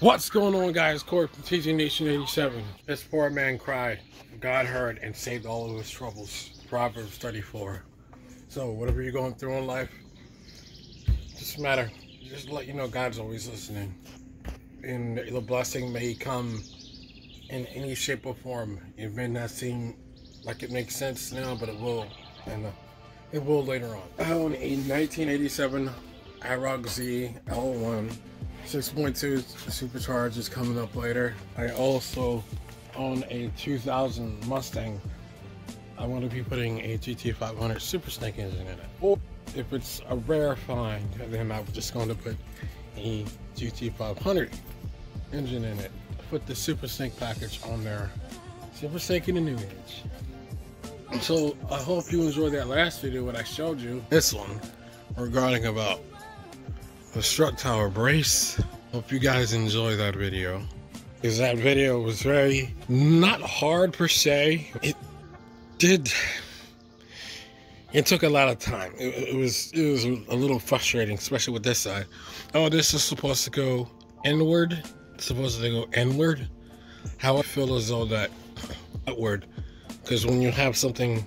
What's going on, guys? Corey from TG Nation 87. This poor man cried. God heard and saved all of his troubles. Proverbs 34. So whatever you're going through in life, just matter. Just let you know God's always listening. And the blessing may come in any shape or form. It may not seem like it makes sense now, but it will. And it will later on. I own a 1987 IROC-Z L1. 6.2 supercharged is coming up later. I also own a 2000 Mustang. I want to be putting a GT500 Super Snake engine in it. Or if it's a rare find, then I'm just going to put a GT500 engine in it. Put the Super Snake package on there. Super Snake in the new age. So I hope you enjoyed that last video when I showed you this one regarding about the strut tower brace. Hope you guys enjoy that video, because that video was very not hard per se. It took a lot of time. It was a little frustrating, especially with this side. Oh, this is supposed to go inward. It's supposed to go inward. How I feel as though that outward, because when you have something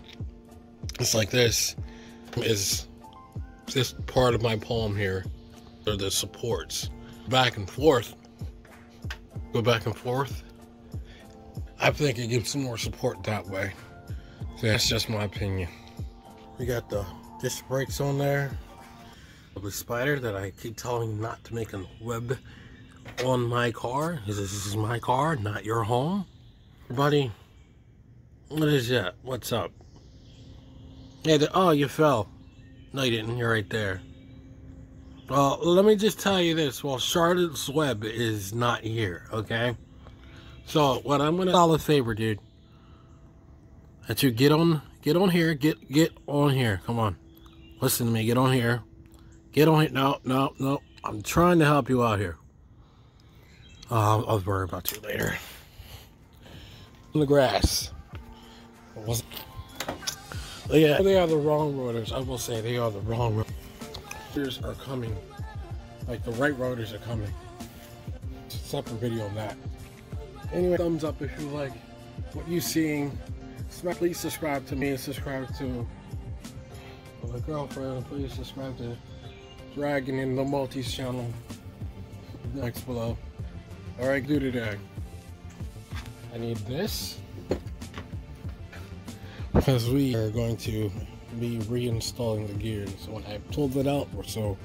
it's like this, is this part of my palm here, or the supports, back and forth, go back and forth. I think it gives some more support that way. So that's just my opinion. We got the disc brakes on there. The spider that I keep telling you not to make a web on my car. This is my car, not your home. Buddy, what is that? What's up? Yeah, oh, you fell. No, you didn't. You're right there. Well, let me just tell you this. Well, Charlotte's Web is not here, okay? So, what I'm gonna call a favor, dude. That you get on here, get on here. Come on, listen to me. Get on here. Get on here. No. I'm trying to help you out here. I'll worry about you later. On the grass. Yeah, they are the wrong rotors. I will say they are the wrong rotors. Rotors are coming, like the right rotors are coming. It's a separate video on that. Anyway, thumbs up if you like what you're seeing. Please subscribe to me and subscribe to my girlfriend. Please subscribe to Dragon in the Multis channel. Links below. Alright, do today. I need this because we are going to be reinstalling the gears. So when I pulled it out, or so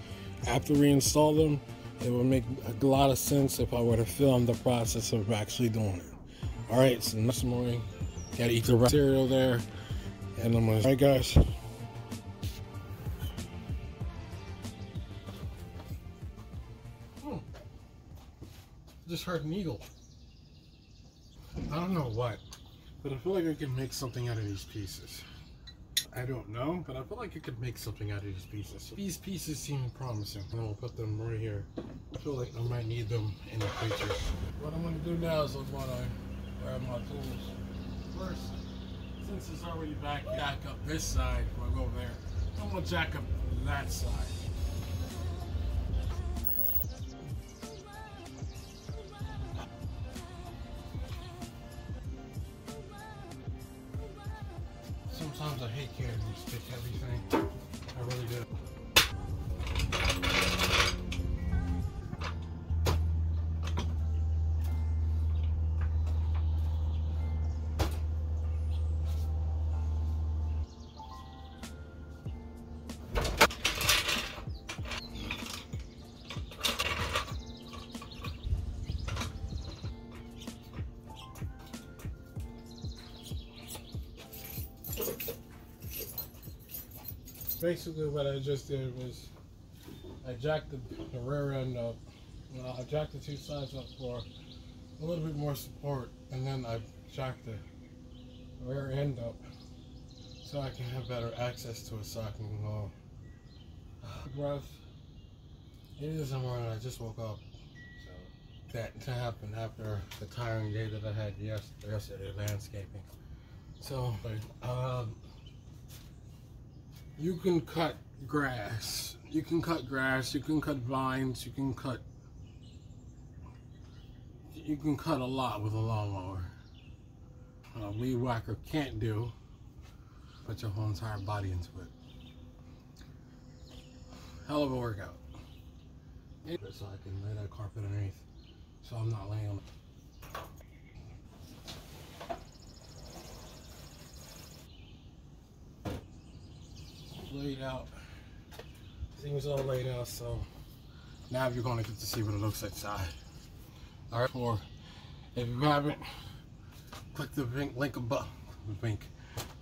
after reinstall them, it would make a lot of sense if I were to film the process of actually doing it. Alright, so next morning, gotta eat the cereal there, and I'm gonna, alright guys. Just heard an eagle. I don't know what, but I feel like I can make something out of these pieces. I don't know, but I feel like I could make something out of these pieces. So these pieces seem promising, and I'll put them right here. I feel like I might need them in the future. What I'm gonna do now is I'm gonna grab my tools. First, since it's already jack up this side, if I go there, I'm gonna jack up that side. Sometimes I hate carrying this stick everything. I really do. Basically what I just did was I jacked the rear end up. I jacked the two sides up for a little bit more support, and then I jacked the rear end up so I can have better access to it, so I can go. Breath. It is the morning. I just woke up. So that happened after the tiring day that I had yesterday landscaping. So you can cut grass, you can cut vines, you can cut you can cut a lot with a lawnmower. A weed whacker can't do, put your whole entire body into it. Hell of a workout. So I can lay that carpet underneath, so I'm not laying on it. Laid out. Things all laid out, so now you're going to get to see what it looks like inside. Alright, or if you haven't, click the link above.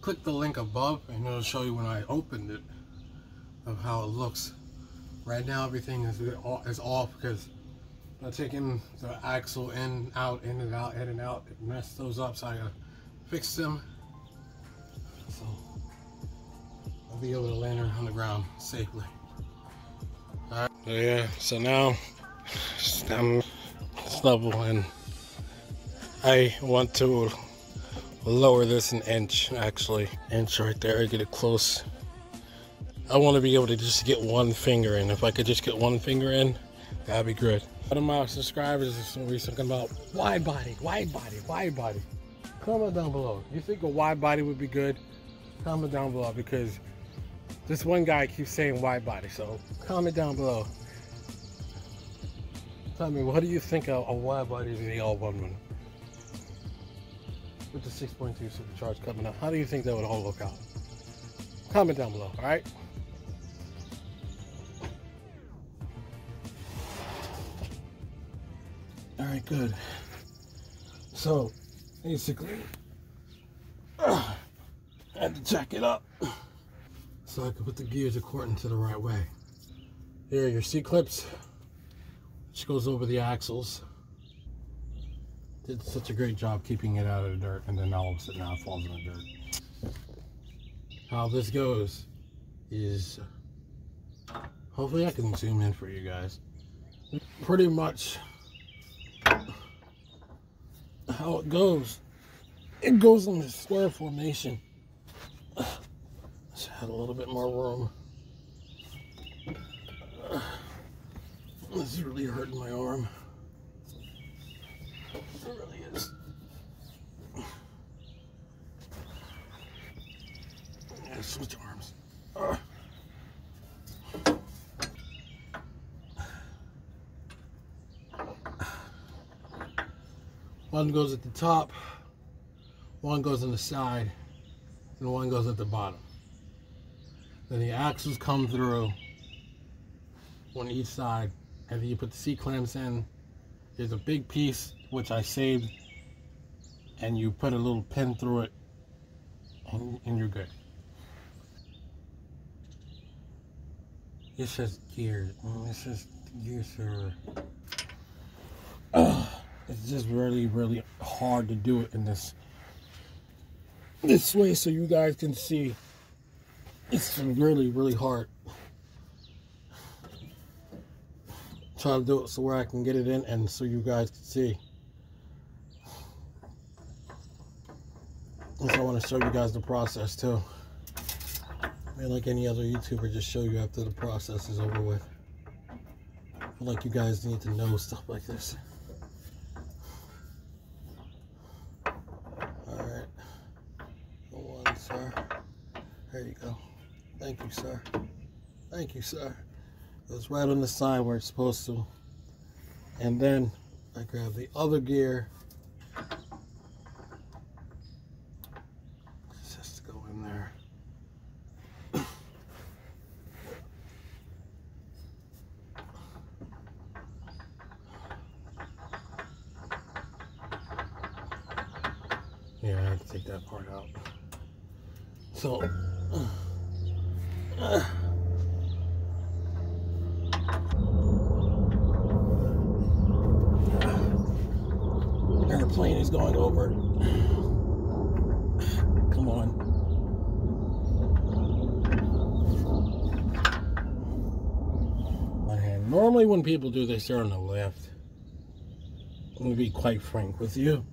Click the link above, and it'll show you when I opened it of how it looks. Right now, everything is off because I'm taking the axle in, out, in and out, in and out. It messed those up, so I gotta fix them. So I'll be able to land her on the ground safely. Alright, so yeah, so now I'm level, and I want to lower this an inch, actually. Inch right there, get it close. I want to be able to just get one finger in. If I could just get one finger in, that'd be good. One of my subscribers is always talking about wide body, wide body, wide body. Comment down below. You think a wide body would be good? Comment down below, because this one guy keeps saying wide body. So comment down below. Tell me, what do you think a wide body is in the L11 with the 6.2 supercharged coming up? How do you think that would all look out? Comment down below, all right? All right, good. So, basically, I had to jack it up so I could put the gears according to the right way. Here are your C-clips, which goes over the axles. Did such a great job keeping it out of the dirt, and then all of a sudden now it falls in the dirt. How this goes is, hopefully I can zoom in for you guys. Pretty much how it goes in the square formation. Let's add a little bit more room. This is really hurting my arm. It really is. Yeah, switch arms. One goes at the top, one goes on the side, and one goes at the bottom. Then the axles come through on each side, and then you put the C-clamps in. There's a big piece which I saved, and you put a little pin through it, and you're good. It says gears. It says gears for. It's just really, really hard to do it in this way, so you guys can see. It's really, really hard. Try to do it so where I can get it in, and so you guys can see. And so I want to show you guys the process too. I mean, like any other YouTuber, just show you after the process is over with. I feel like you guys need to know stuff like this. Alright. Go on, sir. There you go. Thank you, sir. Thank you, sir. Goes right on the side where it's supposed to. And then I grab the other gear. This has to go in there. Yeah, I have to take that part out. So, airplane is going over. Come on. My hand. Normally when people do this, they're on the left. I'm going to be quite frank with you.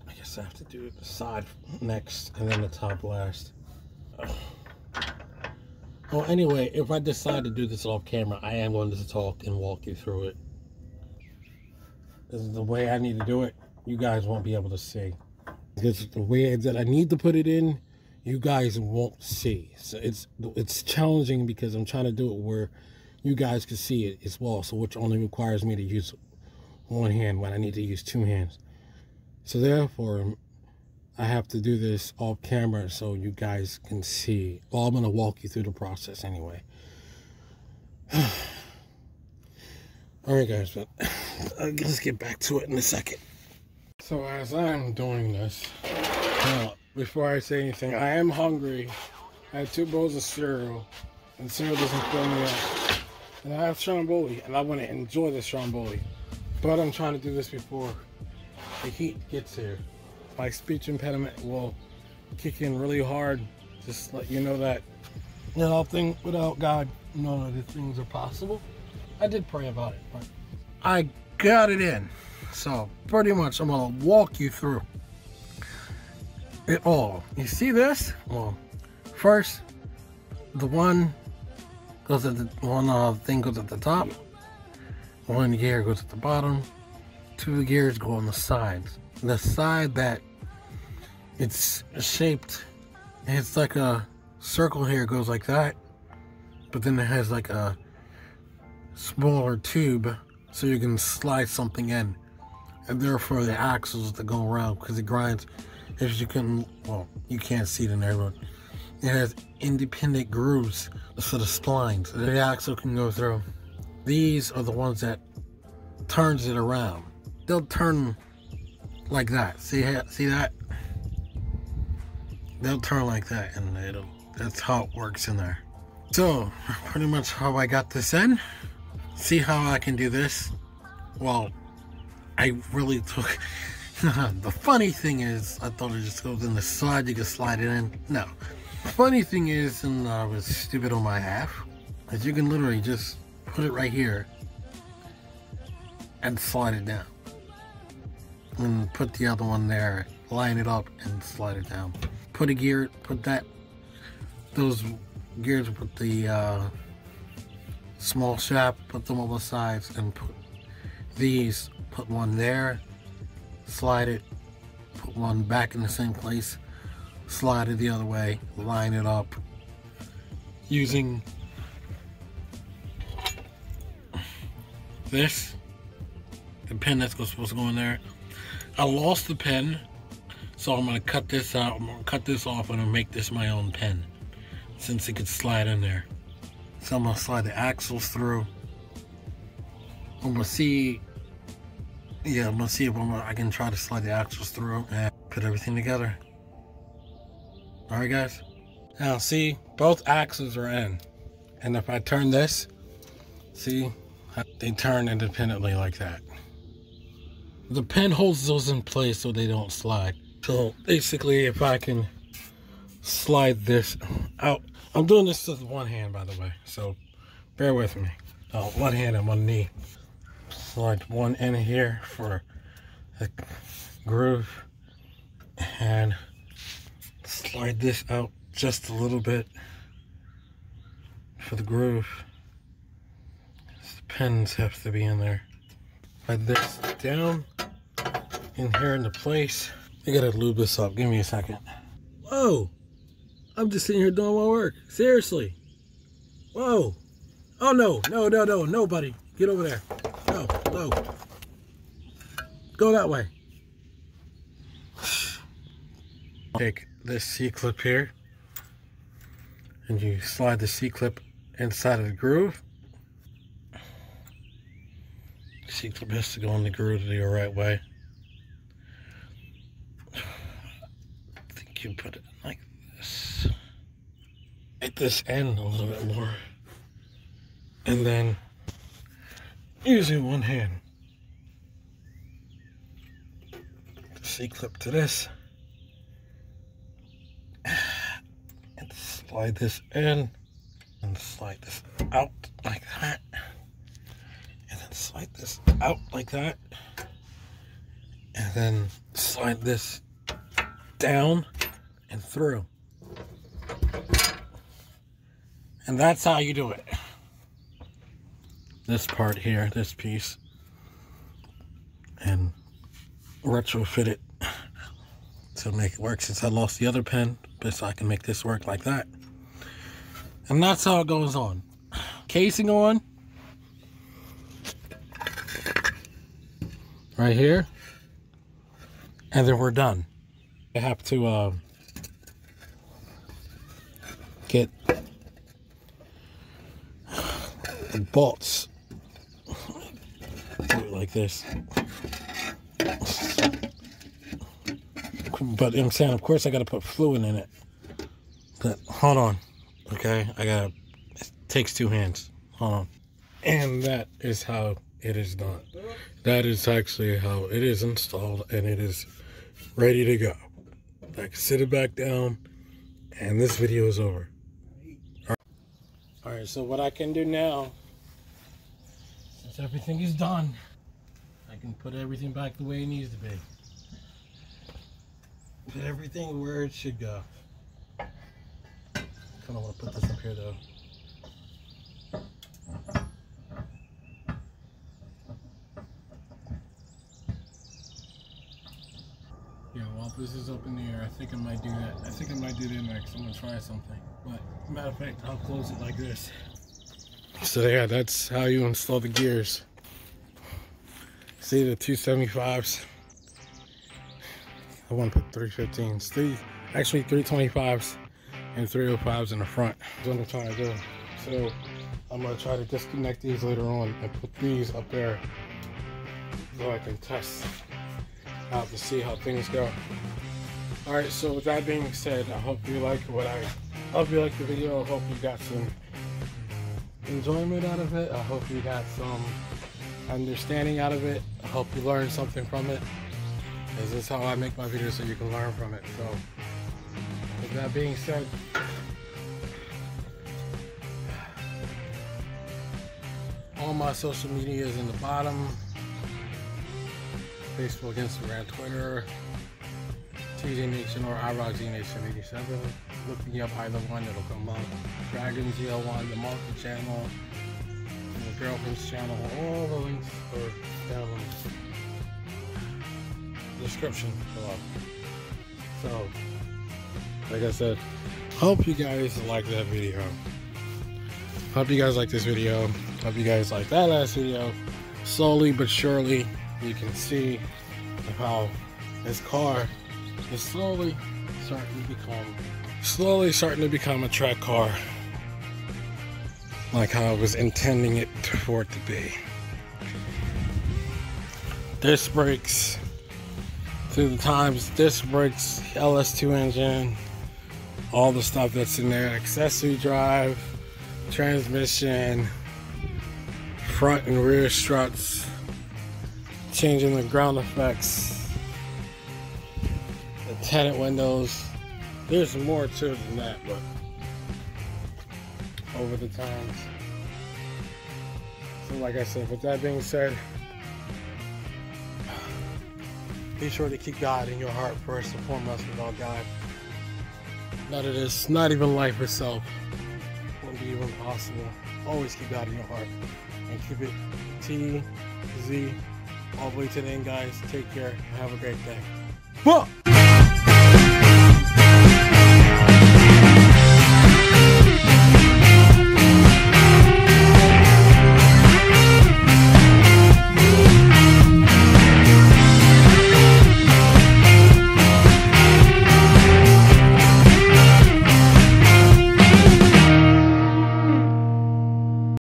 I guess I have to do the side next and then the top last. Well, anyway, if I decide to do this off camera, I am going to talk and walk you through it. This is the way I need to do it. You guys won't be able to see. Because the way that I need to put it in, you guys won't see. So it's challenging because I'm trying to do it where you guys can see it as well. So which only requires me to use one hand when I need to use two hands. So therefore, I have to do this off camera so you guys can see. Well, I'm going to walk you through the process anyway. Alright guys, but let's get back to it in a second. So as I'm doing this, before I say anything, I am hungry. I have 2 bowls of cereal, and cereal doesn't fill me up. And I have stromboli, and I want to enjoy the stromboli. But I'm trying to do this before the heat gets here. My speech impediment will kick in really hard. Just let you know that, you know, without God, none of the things are possible. I did pray about it, but I got it in. So pretty much I'm gonna walk you through it all. You see this? Well, first the one goes at the thing goes at the top, one gear goes at the bottom, 2 gears go on the sides. The side that it's shaped, it's like a circle here, goes like that, but then it has like a smaller tube so you can slide something in, and therefore the axles that go around, because it grinds. If you can, well, you can't see it in there, but it has independent grooves for the splines that the axle can go through. These are the ones that turns it around. They'll turn like that. See that? They'll turn like that, and that's how it works in there. So pretty much how I got this in. See how I can do this? Well, I really took the funny thing is, I thought it just goes in the slide, you can slide it in. No. The funny thing is, and I was stupid on my half, is you can literally just put it right here and slide it down. And put the other one there, line it up and slide it down. Put a gear, those gears with the small shaft, put them on the sides, and put these, put one there, slide it, put one back in the same place, slide it the other way, line it up using this, the pin that's supposed to go in there. I lost the pen, so I'm gonna cut this out. I'm gonna cut this off and I'll make this my own pen, since it could slide in there. So I'm gonna slide the axles through. I'm gonna see, if I can try to slide the axles through and put everything together. All right, guys. Now see, both axles are in, and if I turn this, see, they turn independently like that. The pen holds those in place so they don't slide. So basically, if I can slide this out, I'm doing this with one hand, by the way, so bear with me. One hand and one knee. Slide one in here for the groove, and slide this out just a little bit for the groove. The pins have to be in there. Slide this down in here into place. I gotta lube this up. Give me a second. Whoa! I'm just sitting here doing my work. Seriously. Whoa. Oh no, nobody. Get over there. No. Go that way. Take this C-clip here, and you slide the C-clip inside of the groove. C-clip has to go in the groove the right way. I think you put it like this. At this end a little bit more, and then using one hand, C-clip to this, and slide this in, and slide this out like that, and then slide this out like that, and then slide this down and through. And that's how you do it. This part here, this piece, and retrofit it to make it work, since I lost the other pen, but so I can make this work like that. And that's how it goes on. Casing on right here, and then we're done. I have to get the bolts. Do it like this. But I'm saying, of course, I gotta put fluid in it. But hold on, okay? It takes two hands. Hold on. And that is how it is done. That is actually how it is installed, and it is ready to go. I can sit it back down, and this video is over. All right, so what I can do now, since everything is done, I can put everything back the way it needs to be. Put everything where it should go. I kind of want to put this up here though. Yeah, while this is up in the air, I think I might do that. I think I might do that next. I'm gonna try something. But matter of fact, I'll close it like this. So yeah, that's how you install the gears. See the 275s? I want to put 315s, actually 325s and 305s in the front. That's what I'm trying to do. So I'm gonna try to disconnect these later on and put these up there so I can test out to see how things go. All right, so with that being said, I hope you like the video. I hope you got some enjoyment out of it. I hope you got some understanding out of it. I hope you learned something from it. This is how I make my videos, so you can learn from it. So with that being said, all my social media is in the bottom. Facebook, Instagram, Twitter, TJ Nation or IROC-Z Nation 87. Look me up, either one, it'll come up. Dragon's ZL1, the multi-channel, the girlfriend's channel, all the links are down in the description below. So, like I said, hope you guys like that video. Hope you guys like this video. Hope you guys like that last video. Slowly but surely, you can see how this car is slowly starting to become a track car, like how I was intending it for it to be. Disc brakes through the times, disc brakes, LS2 engine, all the stuff that's in there, accessory drive, transmission, front and rear struts, changing the ground effects, the tenant windows. There's more to it than that, but over the times. So like I said, with that being said, be sure to keep God in your heart first and foremost. Without God, none of this, not even life itself, wouldn't be even possible. Always keep God in your heart and keep it T, Z, all the way to the end, guys. Take care and have a great day. Whoa!